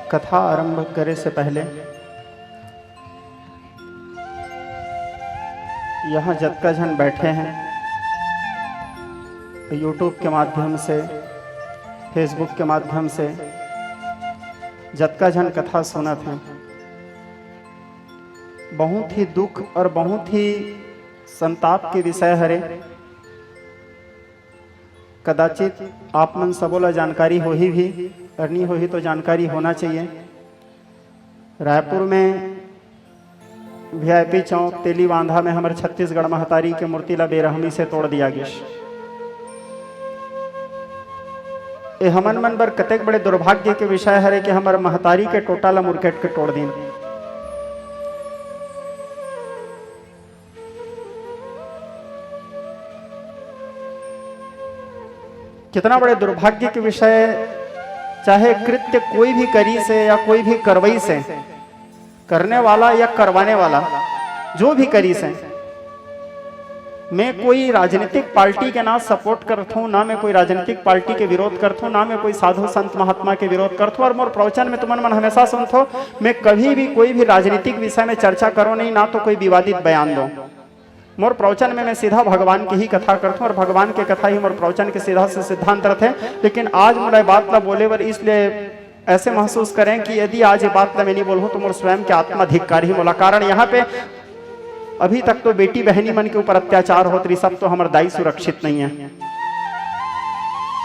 कथा आरंभ करे से पहले यहाँ जतका जन बैठे हैं यूट्यूब के माध्यम से, फेसबुक के माध्यम से जतका जन कथा सुनत हैं, बहुत ही दुख और बहुत ही संताप के विषय हरे। कदाचित आप मन सबों ला जानकारी हो ही भी और नहीं हो ही तो जानकारी होना चाहिए। रायपुर में वीआईपी चौक तेली बांधा में हमारे छत्तीसगढ़ महतारी के मूर्ति ला बेरहमी से तोड़ दिया गया। ये हमन मन बर कतेक बड़े दुर्भाग्य के विषय हरे कि हमारे महतारी के टोटा ला मुरकेट के तोड़ दिन। कितना बड़े दुर्भाग्य के विषय। चाहे कृत्य कोई भी करी से या कोई भी करवई से, करने वाला या करवाने वाला जो भी करी से, मैं कोई राजनीतिक पार्टी के ना सपोर्ट करता हूँ, ना मैं कोई राजनीतिक पार्टी के विरोध करता हूँ, ना मैं कोई साधु संत महात्मा के विरोध करता हूँ। और मोर प्रवचन में तुमन मन हमेशा सुनते हो, मैं कभी भी कोई भी राजनीतिक विषय में चर्चा करो नहीं, ना तो कोई विवादित बयान दो। मोर प्रवचन में मैं सीधा भगवान की ही कथा करता हूँ और भगवान के कथा ही मोर प्रवचन के सीधा से सिद्धांत रहते हैं। लेकिन आज मोर बात ला बोले बर इसलिए ऐसे महसूस करें कि यदि आज ये बात ला मैं नहीं बोलूँ तो मोर स्वयं के आत्मा धिक्कार ही बोला। कारण यहाँ पे अभी तक तो बेटी बहनी मन के ऊपर अत्याचार होत रही, सब तो हमारे दाई सुरक्षित नहीं है।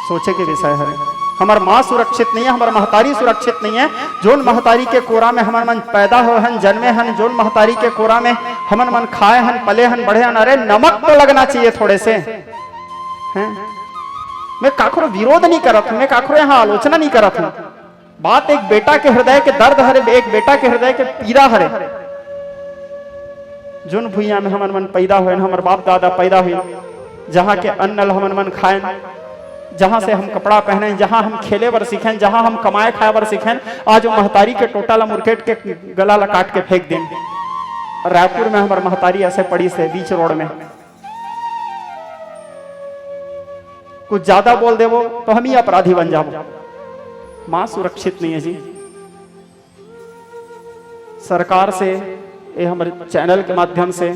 सोचे के विषय है, हमार माँ सुरक्षित नहीं है, हमार महतारी सुरक्षित नहीं है। जोन महतारी के कोरा में हमन मन पैदा हो हन, जन्मे हन, जोन महतारी के कोरा में हमन मन खाए हन, पले हन, बढ़े हन, अरे नमक तो लगना चाहिए थोड़े से हैं। मैं काखरो विरोध नहीं करत हूं, मैं काखरो यहाँ आलोचना नहीं करत हूं। बात एक बेटा के हृदय के दर्द हरे, एक बेटा के हृदय के पीड़ा हरे। जोन भुइया में हमन मन पैदा हुए, हमार बाप दादा पैदा हुए, जहाँ के अन्न हमन मन खाए, जहां से हम कपड़ा पहने, जहां हम खेले बर सीखें, जहां हम कमाए खाए बर सीखें, आज वो महतारी के टोटा ला मुरकेट के गला ला काट के फेंक दें। रायपुर में हमारी महतारी ऐसे पड़ी से बीच रोड में, कुछ ज्यादा बोल देवो तो हम ही अपराधी बन जाओ। मां सुरक्षित नहीं है जी। सरकार से, ये हमारे चैनल के माध्यम से,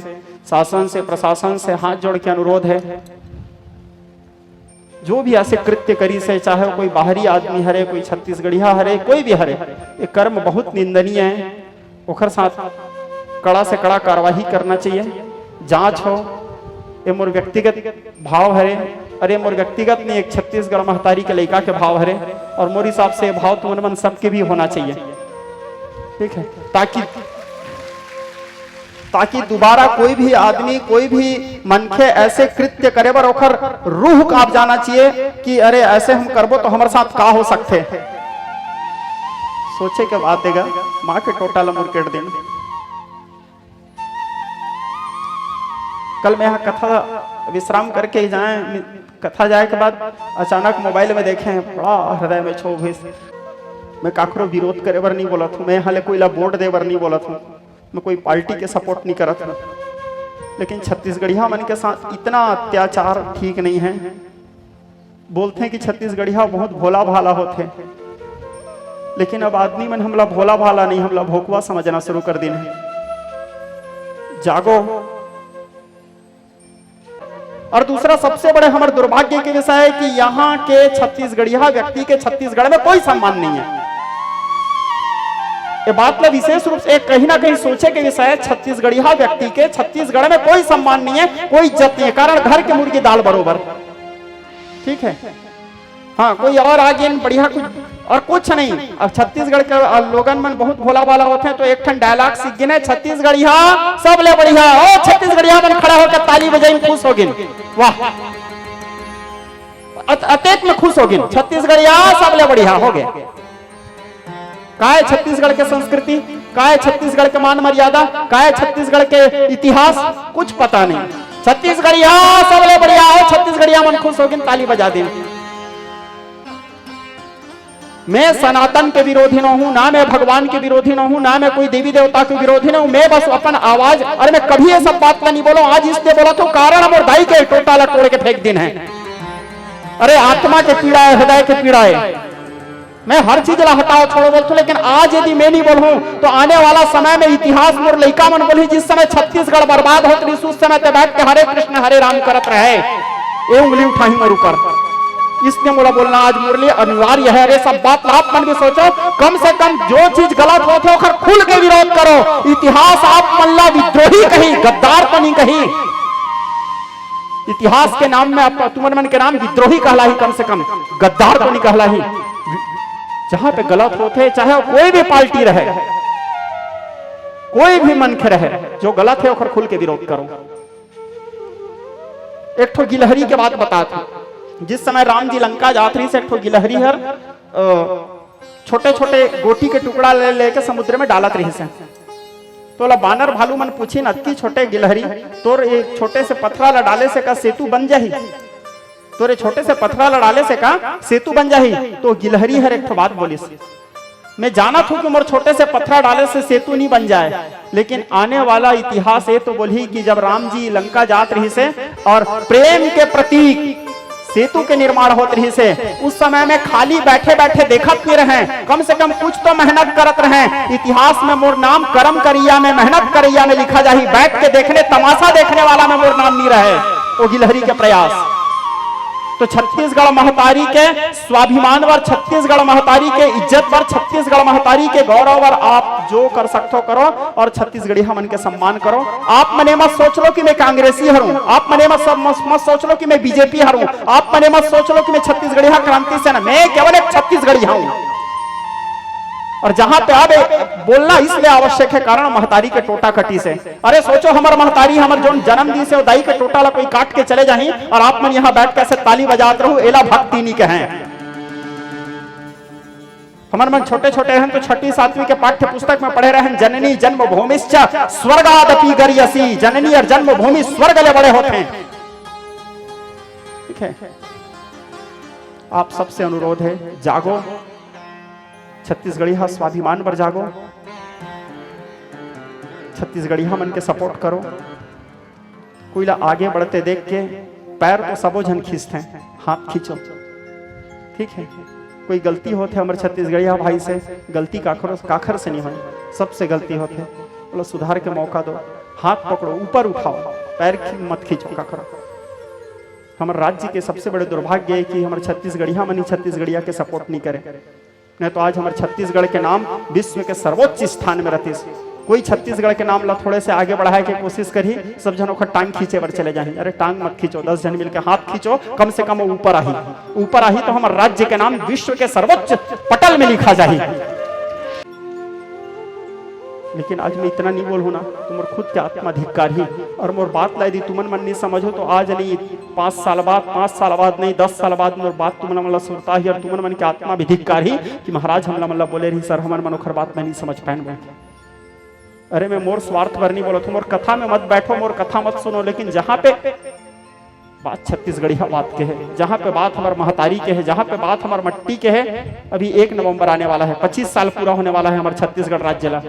शासन से, प्रशासन से हाथ जोड़ के अनुरोध है, जो भी ऐसे कृत्य करी से, चाहे कोई बाहरी आदमी हरे, कोई छत्तीसगढ़िया हरे, कोई भी हरे, ये कर्म बहुत निंदनीय है। ओखर साथ कड़ा से कड़ा कार्रवाई करना चाहिए, जांच हो। ये मोर व्यक्तिगत भाव हरे, अरे मोर व्यक्तिगत नहीं, एक छत्तीसगढ़ महतारी के लड़का के भाव हरे, और मोर हिसाब से भाव तो मन सबके भी होना चाहिए, ठीक है, ताकि दोबारा कोई भी आदमी, कोई भी मनखे ऐसे कृत्य करे बर ओखर रूह कांप जाना चाहिए कि अरे ऐसे हम करबो तो हमारे साथ का हो सकते। सोचे के बात देगा माँ के टोटा ला मुरकेट दिन। कल मैं यहाँ कथा विश्राम करके ही जाए, कथा जाए के बाद अचानक मोबाइल में देखे, बड़ा हृदय में क्षोभ हुई। मैं काकरो विरोध करे बर नहीं बोला था, मैं यहाँ ले कोई ला वोट दे बर नहीं बोला था, मैं कोई पार्टी के सपोर्ट नहीं करत हूं, लेकिन छत्तीसगढ़िया मन के साथ इतना अत्याचार ठीक नहीं है। बोलते हैं कि छत्तीसगढ़िया बहुत भोला भाला होते, लेकिन अब आदमी मन हमला भोला भाला नहीं, हमला भोकवा समझना शुरू कर दिन है। जागो। और दूसरा सबसे बड़े हमारे दुर्भाग्य के विषय है कि यहाँ के छत्तीसगढ़िया व्यक्ति के छत्तीसगढ़ में कोई सम्मान नहीं है। ये बात में विशेष रूप से कहीं ना कहीं सोचे के विषय है। छत्तीसगढ़िया व्यक्ति के छत्तीसगढ़ में कोई सम्मान नहीं है, कोई इज्जत नहीं है। कारण घर के मुर्गी दाल बरोबर, ठीक है, हाँ, कोई और आगे बढ़िया कुछ और कुछ नहीं। अब छत्तीसगढ़ के लोगन मन बहुत भोला भाला होते हैं, तो एक ठन डायलॉग सीख गिने, छत्तीसगढ़िया सब ले बढ़िया, ओ छत्तीसगढ़िया मन खड़ा होकर ताली बजाई खुश हो गिन, वाह, अतेक में खुश हो गिन, छत्तीसगढ़िया सब ले बढ़िया हो गए। का है छत्तीसगढ़ के संस्कृति, का है छत्तीसगढ़ के मान मर्यादा, का है छत्तीसगढ़ के इतिहास, कुछ पता नहीं। छत्तीसगढ़िया सब ले बढ़िया हो, छत्तीसगढ़िया मन खुश हो गिन, ताली बजा दिन। मैं सनातन के विरोधी न हूं, ना मैं भगवान के विरोधी न हूं, ना मैं कोई देवी देवता के विरोधी न हूं। मैं बस अपन आवाज, अरे मैं कभी ये सब बात नहीं बोलो, आज इसलिए बोला तो कारण मोर दाई के टोटा ला तोड़ के फेंक दिन है। अरे आत्मा के पीड़ा है, हृदय के पीड़ा है, मैं हर चीज ला हटाओ छोड़ो बोलता, लेकिन आज यदि मैं नहीं बोलूं तो आने वाला समय में इतिहास मोर लइका मन बोली, जिस समय छत्तीसगढ़ बर्बाद होत रही उस समय ते बैठ के हरे कृष्ण हरे राम करत रहे, ये उंगली उठाई मोर ऊपर। इसलिए मोला बोलना आज मुरली अनिवार्य है। अरे सब बात आप मन भी सोचो, कम से कम जो चीज गलत होते हो खुल के विरोध करो। इतिहास आप मल्ला विद्रोही कही, गद्दार तो नहीं कही। इतिहास के नाम में आपका तुमन मन के नाम विद्रोही कहला ही, कम से कम गद्दार तो नहीं कहला ही। जहां पे गलत होते, चाहे कोई भी पार्टी रहे, कोई भी मन के रहे, जो गलत है उखर खुल के विरोध करो। एक ठो गिलहरी के बात बताता, जिस समय राम जी लंका जात रही से एक ठो गिलहरी हर छोटे छोटे गोटी के टुकड़ा ले लेके समुद्र में डालत रही से। तो ला बानर भालू मन पूछी न, अति छोटे गिलहरी तोर एक छोटे से पत्थरा ला डाले से का सेतु बन जाही, तोरे छोटे से पत्थरा ला डाले से का सेतु बन जाही। तो गिलहरी हर एक बात बोली, मैं जाना था कि मोर छोटे से पत्थरा डाले से सेतु नहीं बन जाए, लेकिन आने वाला इतिहास ये तो बोली कि जब राम जी लंका जात रही से और प्रेम के प्रतीक सेतु के निर्माण होते रही से, उस समय में खाली बैठे बैठे देखत नहीं रहे, कम से कम कुछ तो मेहनत करत रहे। इतिहास में मोर नाम कर्म करिया में, मेहनत करिया में लिखा जाही, बैठ के देखने तमाशा देखने वाला में मोर नाम नहीं रहे। वो गिलहरी के प्रयास तो छत्तीसगढ़ महतारी के स्वाभिमान वर, छत्तीसगढ़ महतारी के इज्जत वर, छत्तीसगढ़ महतारी के गौरव वर आप जो कर सकते हो करो, और छत्तीसगढ़ी मन के सम्मान करो। आप मने मत सोच लो कि मैं कांग्रेसी हूं, आप मने मत सोच लो कि मैं बीजेपी हूं, आप मने मत सोच लो कि मैं छत्तीसगढ़ी क्रांति सेना, मैं केवल एक छत्तीसगढ़ी हूं। और जहां पे अब बोलना इसलिए आवश्यक है कारण महतारी के टोटा कटी से। अरे सोचो हमार महतारी हमार जो जन्म दी से दाई के टोटा ला कोई काट के चले जाही और आप मन यहाँ बैठ के ऐसे ताली बजाते रहो, एला भक्ति नहीं कहें। हमारे मन छोटे छोटे हैं तो छठी सातवीं के पाठ्य पुस्तक में पढ़े रहे, जननी जन्मभूमिश्च स्वर्गादपि गरियसी, जननी और जन्मभूमि स्वर्ग ले बड़े होते हैं। ठीक है, आप सबसे अनुरोध है जागो, छत्तीसगढ़िया स्वाभिमान पर जागो, छत्तीसगढ़िया मन के सपोर्ट करो। कोई ला आगे बढ़ते देख के पैर तो सबो जन खींचते हैं, हाथ खींचो। ठीक है, कोई गलती होते हमारे छत्तीसगढ़िया भाई से, गलती काखर से नहीं हो, सबसे गलती होते, बोलो सुधार के मौका दो, हाथ पकड़ो, ऊपर उठाओ, पैर मत खींचो काखर। हमारे राज्य के सबसे बड़े दुर्भाग्य है कि हमारे छत्तीसगढ़िया मन ही छत्तीसगढ़िया के सपोर्ट नहीं करे, नहीं तो आज हमारे छत्तीसगढ़ के नाम विश्व के सर्वोच्च स्थान में रहते। कोई छत्तीसगढ़ के नाम ला थोड़े से आगे बढ़ाए के कोशिश करी, सब जनों का टांग खींचे पर चले जाए। अरे टांग मत खींचो, 10 जन मिलकर हाथ खींचो, कम से कम ऊपर आही, ऊपर आही तो हमारे राज्य के नाम विश्व के सर्वोच्च पटल में लिखा जाए। लेकिन आज मैं इतना नहीं बोलूँ ना, तुम खुद के आत्माधिकार ही और मोर बात लाई दी तुमन मन नहीं समझो तो आज नहीं 5 साल बाद, 5 साल बाद नहीं 10 साल बाद मोर बात तुमन मतलब सुनता ही और तुमन मन के आत्माधिकार ही कि महाराज हमला मतलब बोले रही सर हमारे मनोखर बात में नहीं समझ पाए। अरे मैं मोर स्वार्थ पर नहीं बोला, तुम मोर कथा में मत बैठो, मोर कथा मत सुनो, लेकिन जहाँ पे बात छत्तीसगढ़िया बात के है, जहाँ पे बात हमारे महतारी के है, जहाँ पे बात हमारे मट्टी के है, अभी 1 नवंबर आने वाला है, 25 साल पूरा होने वाला है हमारे छत्तीसगढ़ राज्य ला।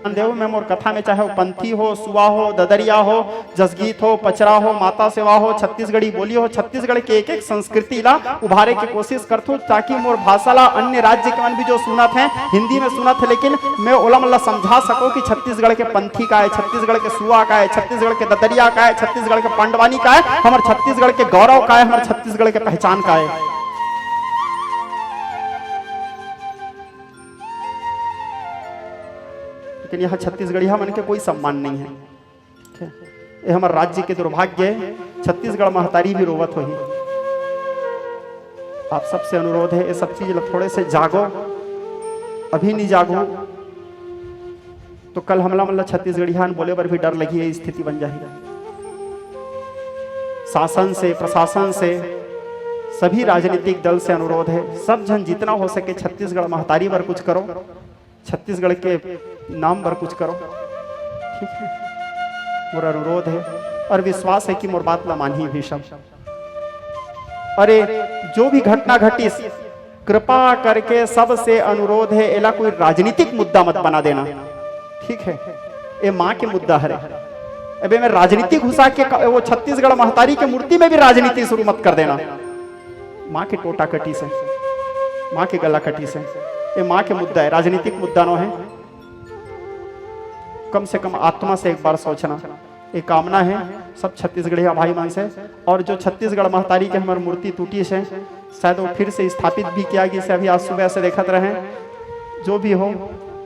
देव में मोर कथा में चाहे वो पंथी हो, सुआ हो, ददरिया हो, जसगीत हो, पचरा हो, माता सेवा हो, छत्तीसगढ़ी बोली हो, छत्तीसगढ़ के एक एक संस्कृति ला उभारे की कोशिश करथूं ताकि मोर भाषा ला अन्य राज्य के मन भी जो सुनत है हिंदी में सुनत है, लेकिन मैं ओला मल्ला समझा सको कि छत्तीसगढ़ के पंथी का है, छत्तीसगढ़ के सुआ का है, छत्तीसगढ़ के ददरिया का है, छत्तीसगढ़ के पांडवानी का है, हमारे छत्तीसगढ़ के गौरव का है, हमारे छत्तीसगढ़ के पहचान का है। लेकिन यहाँ छत्तीसगढ़िया मन के कोई सम्मान नहीं है। ये हमारे राज्य के दुर्भाग्य है, छत्तीसगढ़ महतारी भी रोवत होही। आप सबसे अनुरोध है ये सब चीज थोड़े से जागो, अभी नहीं जागो तो कल हमला मल्ला छत्तीसगढ़िया बोले पर भी डर लगी है, स्थिति बन जाएगी। शासन से, प्रशासन से, सभी राजनीतिक दल से अनुरोध है, सब जन जितना हो सके छत्तीसगढ़ महतारी पर कुछ करो, छत्तीसगढ़ के नाम पर कुछ करो। ठीक है, मेरा अनुरोध है और विश्वास है कि मोर बात ला मानी भी सब। अरे जो भी घटना घटी कृपा करके सबसे अनुरोध है एला कोई राजनीतिक मुद्दा मत बना देना। ठीक है, ये माँ के मुद्दा है, अबे मैं राजनीति घुसा के वो छत्तीसगढ़ महतारी के मूर्ति में भी राजनीति शुरू मत कर देना। माँ के टोटा कटी से माँ की गला कटी से। ये माँ के मुद्दा है, राजनीतिक मुद्दा न है। कम से कम आत्मा से एक बार सोचना। एक कामना है सब छत्तीसगढ़िया भाई मन से, और जो छत्तीसगढ़ महतारी के हमारी मूर्ति टूटी से शायद वो फिर से स्थापित भी किया गया से। अभी आज सुबह से देखते रहे, जो भी हो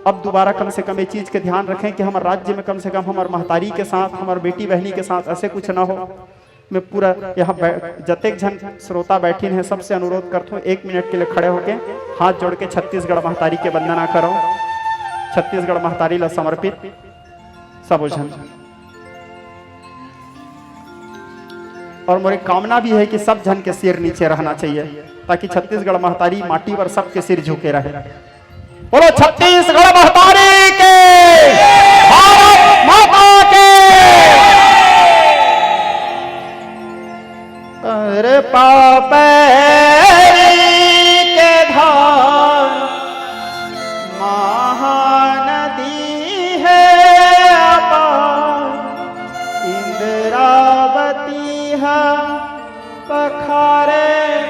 अब दोबारा कम से कम ये चीज के ध्यान रखें कि हमारे राज्य में कम से कम हमारे महतारी के साथ, हमारे बेटी बहनी के साथ ऐसे कुछ ना हो। मैं पूरा यहाँ जतेक जन श्रोता बैठी हैं सबसे अनुरोध करता हूँ 1 मिनट के लिए खड़े होके हाथ जोड़ के छत्तीसगढ़ महतारी के वंदना करो। छत्तीसगढ़ महतारी ला समर्पित सब जन। और मेरी कामना भी है कि सब जन के सिर नीचे रहना चाहिए ताकि छत्तीसगढ़ महतारी माटी पर सबके सिर झुके रहे। बोलो छत्तीसगढ़ महतारी के, भारत माता के। अरे पापैरी के धार महानदी है अपार, इंद्रावती है पखारे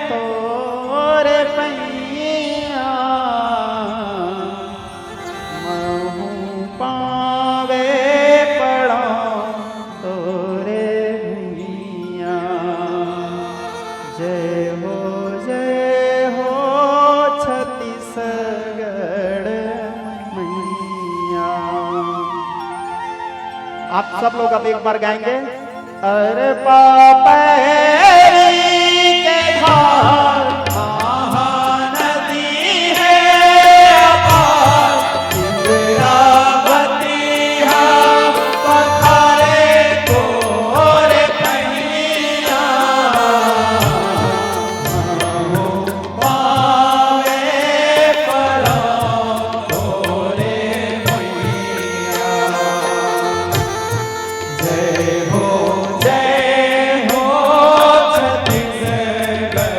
तोरे पैया, महू पावे पड़ा तोरे भैया। जय हो छत्तीसगढ़ मैया। आप सब लोग अब एक बार गाएंगे। अरे पापैरी के धार महानदी है अपार, इंद्रावती है पखारे तोरे पैया, पावे पड़ा तोरे मैया। जय हो छत्तीसगढ़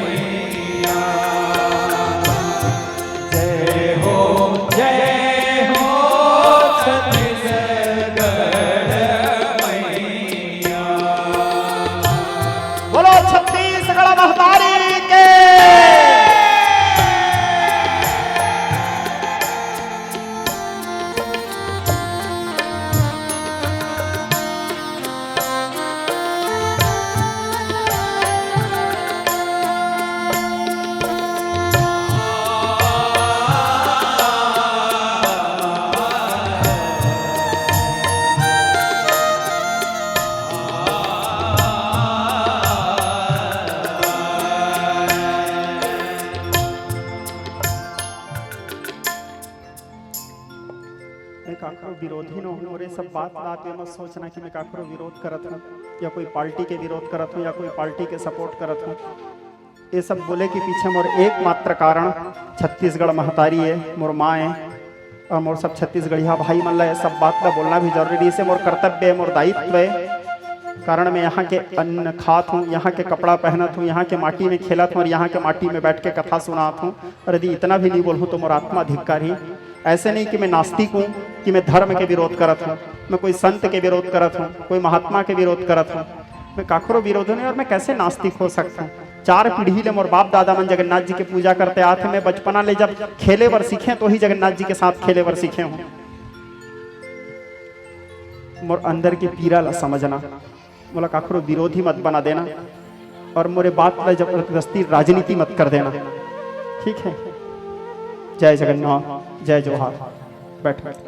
मैया। जय हो छत्तीसगढ़ मैया। बोलो छत्तीसगढ़ महतारी के। काकरो विरोधी न हो, और सब बात पे मत सोचना कि मैं काकरो विरोध करत हूँ या कोई पार्टी के विरोध करत हूँ या कोई पार्टी के सपोर्ट करत हूँ। ये सब बोले के पीछे मोर एकमात्र कारण छत्तीसगढ़ महतारी है, मोर माँ है, और मोर सब छत्तीसगढ़िया भाई मन ला सब बात ला बोलना भी जरूरी है। मोर कर्तव्य है, मोर दायित्व है। कारण मैं यहाँ के अन्न खात हूँ, यहाँ के कपड़ा पहनत हूँ, यहाँ के माटी में खेलत हूँ और यहाँ के माटी में बैठ के कथा सुनात हूँ। और यदि इतना भी नहीं बोलूँ तो मोर आत्मा धिक्कारी। ऐसे नहीं कि मैं नास्तिक हूँ, कि मैं धर्म के विरोध करत हूँ, मैं कोई संत के विरोध करत हूँ, कोई महात्मा के विरोध करत हूँ। मैं काकरो विरोध नहीं, और मैं कैसे नास्तिक हो सकता हूँ। 4 पीढ़ी ले मोर बाप दादा मन जगन्नाथ जी के पूजा करते आते। मैं बचपना ले जब खेले वर सीखे तो ही जगन्नाथ जी के साथ खेले वर सीखे हूँ। मोर अंदर की पीड़ा ला समझना, बोला काकरो विरोधी मत बना देना, और मोरे बात ला जबरदस्ती राजनीति मत कर देना, ठीक है। जय जगन्नाथ, जय जोहार। बैठ बैठ।